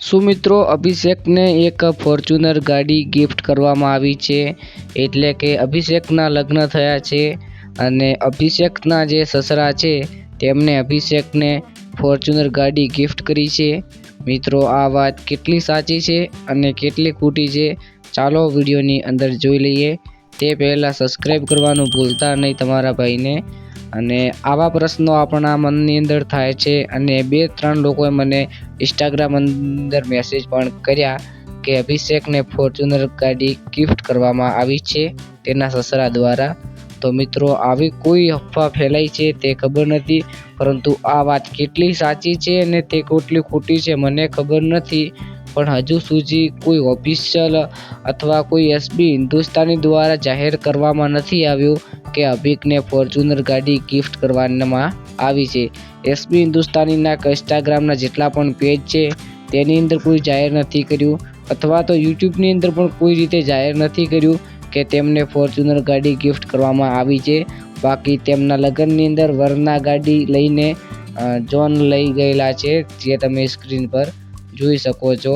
શું મિત્રો અભિષેકને એક ફોર્ચ્યુનર ગાડી ગિફ્ટ કરવામાં આવી છે। એટલે કે અભિષેકના લગ્ન થયા છે અને અભિષેકના જે સસરા છે તેમને અભિષેકને ફોર્ચ્યુનર ગાડી ગિફ્ટ કરી છે। મિત્રો આ વાત કેટલી સાચી છે અને કેટલી ખોટી છે ચાલો વિડીયોની અંદર જોઈ લઈએ। તે પહેલાં સબસ્ક્રાઈબ કરવાનું ભૂલતા નહીં તમારા ભાઈને। અને આવા પ્રશ્નો આપણા મનની અંદર થાય છે અને 2-3 લોકોએ મને ઇન્સ્ટાગ્રામ અંદર મેસેજ પણ કર્યા કે અભિષેકને ફોર્ચ્યુનર ગાડી ગિફ્ટ કરવામાં આવી છે તેના સસરા દ્વારા। તો મિત્રો આવી કોઈ અફવા ફેલાઈ છે તે ખબર નથી, પરંતુ આ વાત કેટલી સાચી છે અને તે કેટલી ખોટી છે મને ખબર નથી, પણ હજુ સુધી કોઈ ઓફિશિયલ અથવા કોઈ એસબી હિન્દુસ્તાની દ્વારા જાહેર કરવામાં નથી આવ્યું કે અભિષેકને ફોર્ચ્યુનર ગાડી ગિફ્ટ કરવામાં આવી છે। એસબી હિન્દુસ્તાનીના ઇન્સ્ટાગ્રામના જેટલા પણ પેજ છે તેની અંદર કોઈ જાહેર નથી કર્યું, અથવા તો યુટ્યુબની અંદર પણ કોઈ રીતે જાહેર નથી કર્યું કે તેમને ફોર્ચ્યુનર ગાડી ગિફ્ટ કરવામાં આવી છે। બાકી તેમના લગ્નની અંદર વરના ગાડી લઈને જોન લઈ ગયેલા છે, જે તમે સ્ક્રીન પર જોઈ શકો છો,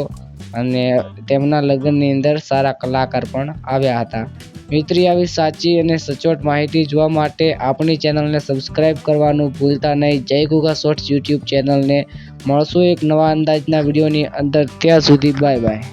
અને તેમના લગ્નની અંદર સારા કલાકાર પણ આવ્યા હતા। મિત્રો આવી સાચી અને સચોટ માહિતી જોવા માટે આપણી ચેનલને સબસ્ક્રાઈબ કરવાનું ભૂલતા નહીં। જય ગુગા શોર્ટ્સ યુટ્યુબ ચેનલને મળશું એક નવા અંદાજના વિડીયોની અંદર, ત્યાં સુધી બાય બાય।